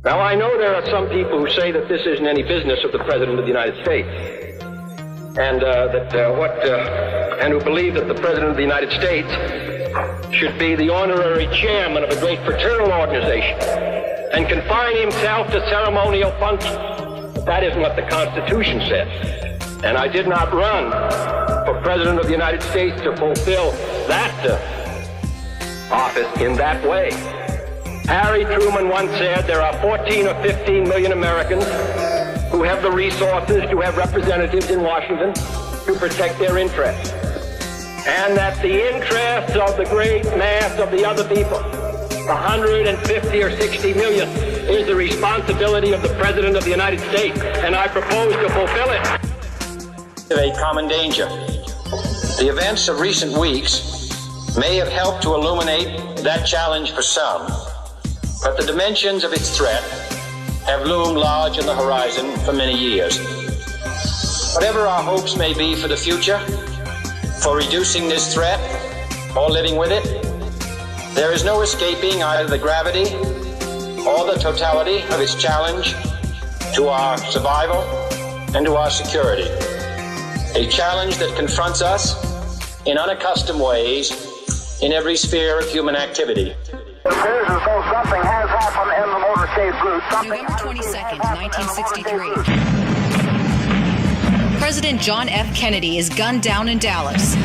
Now, I know there are some people who say that this isn't any business of the President of the United States, and who believe that the President of the United States should be the honorary chairman of a great fraternal organization and confine himself to ceremonial functions. But that isn't what the Constitution says. And I did not run for President of the United States to fulfill that office in that way. Harry Truman once said there are 14 or 15 million Americans who have the resources to have representatives in Washington to protect their interests. And that the interests of the great mass of the other people, 150 or 60 million, is the responsibility of the President of the United States, and I propose to fulfill it. A common danger. The events of recent weeks may have helped to illuminate that challenge for some, but the dimensions of its threat have loomed large on the horizon for many years. Whatever our hopes may be for the future, for reducing this threat or living with it, there is no escaping either the gravity or the totality of its challenge to our survival and to our security. A challenge that confronts us in unaccustomed ways in every sphere of human activity. It appears as though something has happened in the motorcade route. November 22nd, 1963. President John F. Kennedy is gunned down in Dallas.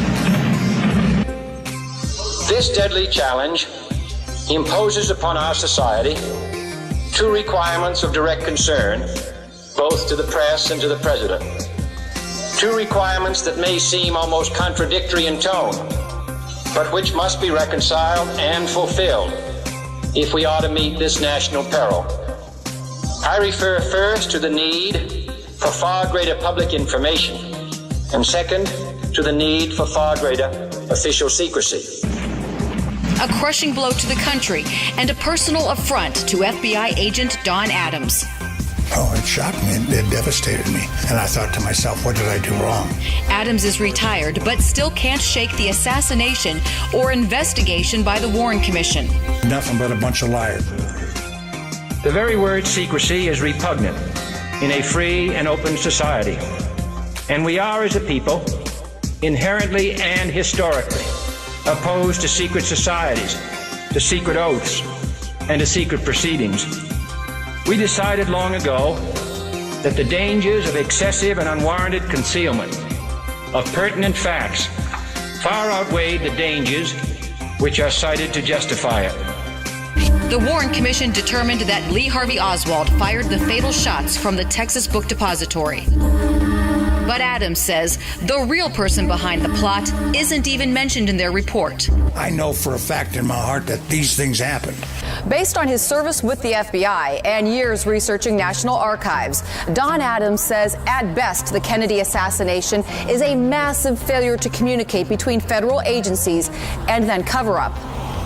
This deadly challenge imposes upon our society two requirements of direct concern, both to the press and to the president. Two requirements that may seem almost contradictory in tone, but which must be reconciled and fulfilled if we are to meet this national peril. I refer first to the need for far greater public information, and second, to the need for far greater official secrecy. A crushing blow to the country and a personal affront to FBI agent Don Adams. Oh, it shocked me. It devastated me. And I thought to myself, what did I do wrong? Adams is retired, but still can't shake the assassination or investigation by the Warren Commission. Nothing but a bunch of liars. The very word secrecy is repugnant in a free and open society. And we are, as a people, inherently and historically opposed to secret societies, to secret oaths, and to secret proceedings. We decided long ago that the dangers of excessive and unwarranted concealment of pertinent facts far outweighed the dangers which are cited to justify it. The Warren Commission determined that Lee Harvey Oswald fired the fatal shots from the Texas Book Depository. But Adams says the real person behind the plot isn't even mentioned in their report. I know for a fact in my heart that these things happened. Based on his service with the FBI and years researching National Archives, Don Adams says at best the Kennedy assassination is a massive failure to communicate between federal agencies and then cover up.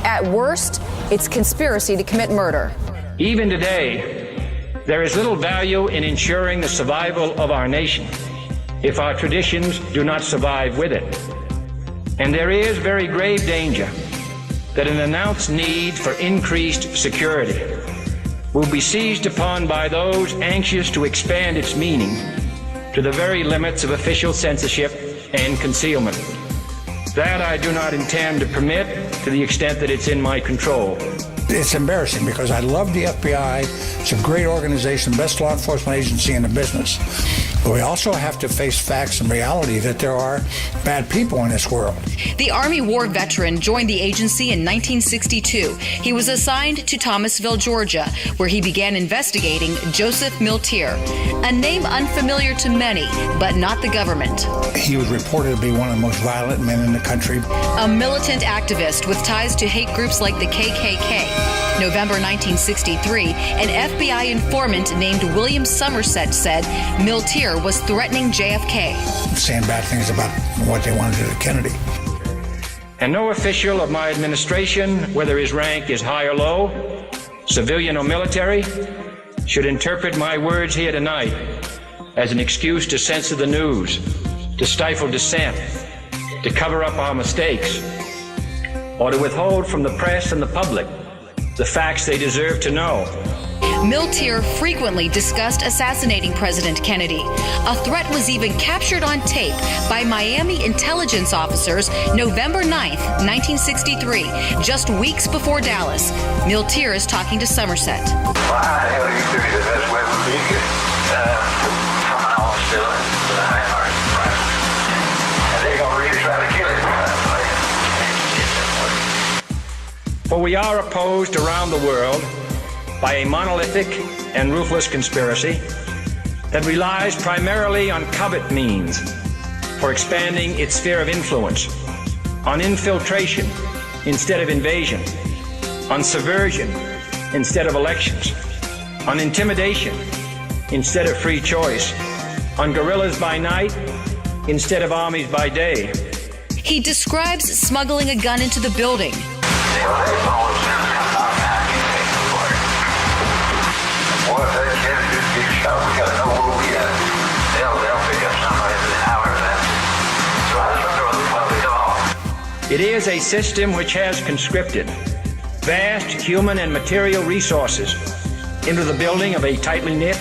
At worst, it's conspiracy to commit murder. Even today, there is little value in ensuring the survival of our nation if our traditions do not survive with it. And there is very grave danger that an announced need for increased security will be seized upon by those anxious to expand its meaning to the very limits of official censorship and concealment. That I do not intend to permit to the extent that it's in my control. It's embarrassing because I love the FBI. It's a great organization, best law enforcement agency in the business. But we also have to face facts and reality that there are bad people in this world. The Army War veteran joined the agency in 1962. He was assigned to Thomasville, Georgia, where he began investigating Joseph Miltier, a name unfamiliar to many, but not the government. He was reported to be one of the most violent men in the country. A militant activist with ties to hate groups like the KKK. November 1963, an FBI informant named William Somerset said Miltier was threatening JFK. Saying bad things about what they wanted to do to Kennedy. And no official of my administration, whether his rank is high or low, civilian or military, should interpret my words here tonight as an excuse to censor the news, to stifle dissent, to cover up our mistakes, or to withhold from the press and the public the facts they deserve to know. Miltier frequently discussed assassinating President Kennedy. A threat was even captured on tape by Miami intelligence officers November 9th, 1963, just weeks before Dallas. Miltier is talking to Somerset. Well, how the hell do you do it? The best way would be to come out still with a high heart, right? And they're going to really try to kill it. For we are opposed around the world by a monolithic and ruthless conspiracy that relies primarily on covert means for expanding its sphere of influence, on infiltration instead of invasion, on subversion instead of elections, on intimidation instead of free choice, on guerrillas by night instead of armies by day. He describes smuggling a gun into the building. It is a system which has conscripted vast human and material resources into the building of a tightly knit,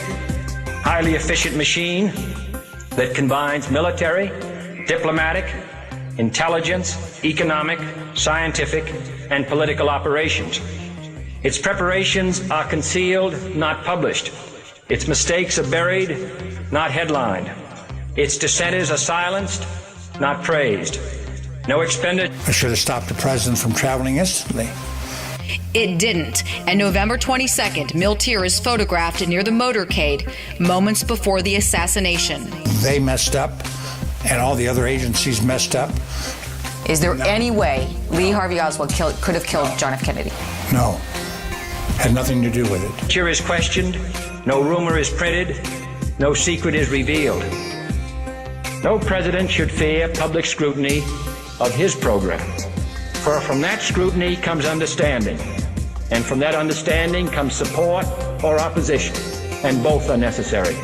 highly efficient machine that combines military, diplomatic, intelligence, economic, scientific, and political operations. Its preparations are concealed, not published. Its mistakes are buried, not headlined. Its dissenters are silenced, not praised. No expenditure. I should have stopped the president from traveling instantly. It didn't, and November 22nd, Miltier is photographed near the motorcade moments before the assassination. They messed up, and all the other agencies messed up. Is there any way Lee Harvey Oswald could have killed John F. Kennedy? No. Had nothing to do with it. Miltier is questioned, no rumor is printed, no secret is revealed. No president should fear public scrutiny of his program, for from that scrutiny comes understanding, and from that understanding comes support or opposition, and both are necessary.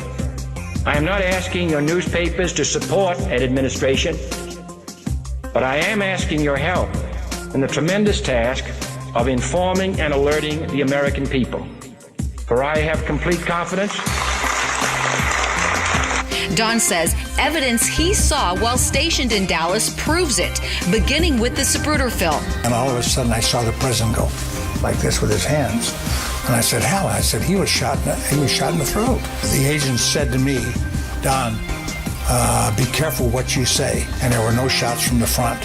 I am not asking your newspapers to support an administration, but I am asking your help in the tremendous task of informing and alerting the American people, for I have complete confidence. Don says evidence he saw while stationed in Dallas proves it, beginning with the Zapruder film. And all of a sudden I saw the president go like this with his hands. And I said, how? I said, he was shot in the throat. The agent said to me, Don, be careful what you say. And there were no shots from the front.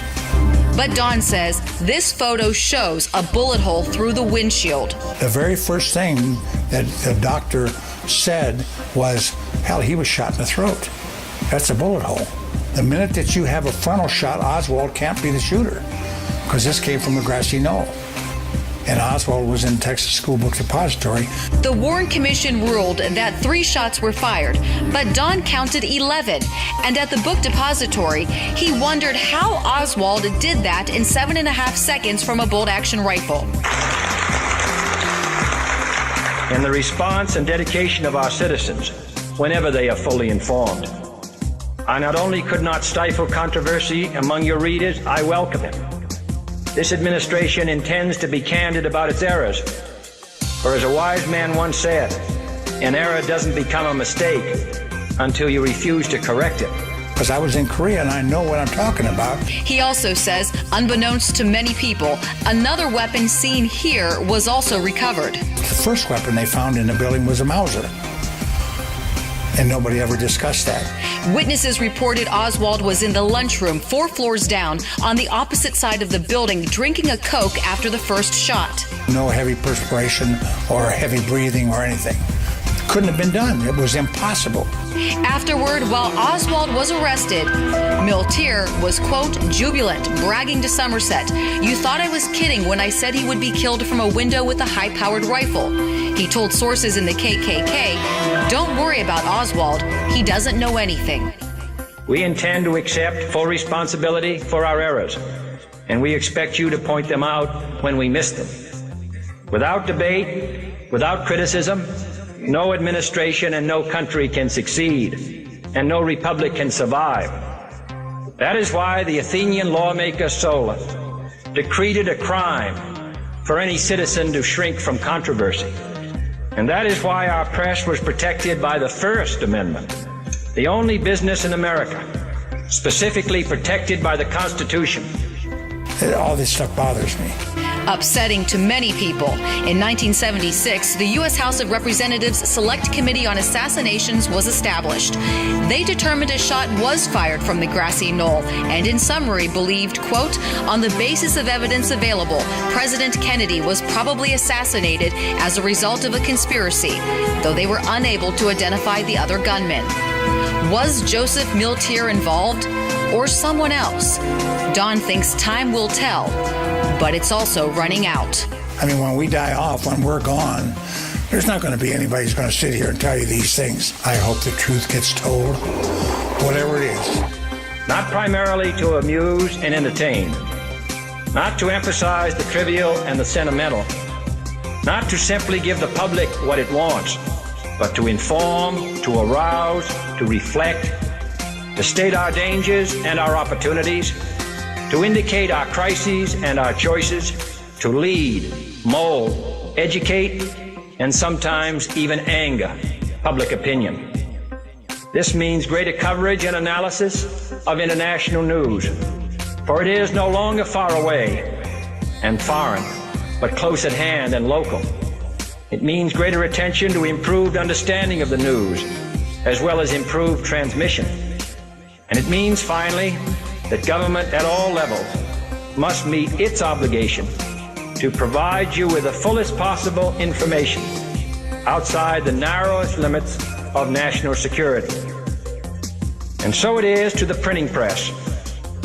But Don says this photo shows a bullet hole through the windshield. The very first thing that the doctor said was, hell, he was shot in the throat. That's a bullet hole. The minute that you have a frontal shot, Oswald can't be the shooter, because this came from a grassy knoll. And Oswald was in Texas School Book Depository. The Warren Commission ruled that 3 shots were fired, but Don counted 11. And at the book depository, he wondered how Oswald did that in 7.5 seconds from a bolt-action rifle. And the response and dedication of our citizens, whenever they are fully informed. I not only could not stifle controversy among your readers, I welcome it. This administration intends to be candid about its errors. For as a wise man once said, an error doesn't become a mistake until you refuse to correct it. Because I was in Korea and I know what I'm talking about. He also says, unbeknownst to many people, another weapon seen here was also recovered. The first weapon they found in the building was a Mauser. And nobody ever discussed that. Witnesses reported Oswald was in the lunchroom 4 floors down on the opposite side of the building drinking a Coke after the first shot. No heavy perspiration or heavy breathing or anything. Couldn't have been done. It was impossible. Afterward, while Oswald was arrested, Miltier was, quote, jubilant, bragging to Somerset, "You thought I was kidding when I said he would be killed from a window with a high-powered rifle." He told sources in the KKK, "Don't worry about Oswald. He doesn't know anything." We intend to accept full responsibility for our errors, and we expect you to point them out when we miss them. Without debate, without criticism, no administration and no country can succeed, and no republic can survive. That is why the Athenian lawmaker Solon decreed it a crime for any citizen to shrink from controversy. And that is why our press was protected by the First Amendment, the only business in America specifically protected by the Constitution. All this stuff bothers me. Upsetting to many people, in 1976, the U.S. House of Representatives Select Committee on Assassinations was established. They determined a shot was fired from the grassy knoll and, in summary, believed, quote, on the basis of evidence available, President Kennedy was probably assassinated as a result of a conspiracy, though they were unable to identify the other gunmen. Was Joseph Miltier involved or someone else? Don thinks time will tell, but it's also running out. I mean, when we die off, when we're gone, there's not going to be anybody who's going to sit here and tell you these things. I hope the truth gets told, whatever it is. Not primarily to amuse and entertain, not to emphasize the trivial and the sentimental, not to simply give the public what it wants, but to inform, to arouse, to reflect, to state our dangers and our opportunities, to indicate our crises and our choices, to lead, mold, educate, and sometimes even anger public opinion. This means greater coverage and analysis of international news, for it is no longer far away and foreign, but close at hand and local. It means greater attention to improved understanding of the news, as well as improved transmission. And it means, finally, that government at all levels must meet its obligation to provide you with the fullest possible information outside the narrowest limits of national security. And so it is to the printing press,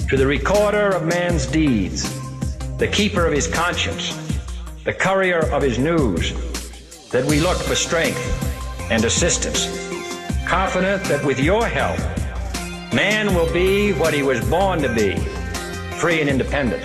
to the recorder of man's deeds, the keeper of his conscience, the courier of his news, that we look for strength and assistance, confident that with your help, man will be what he was born to be, free and independent.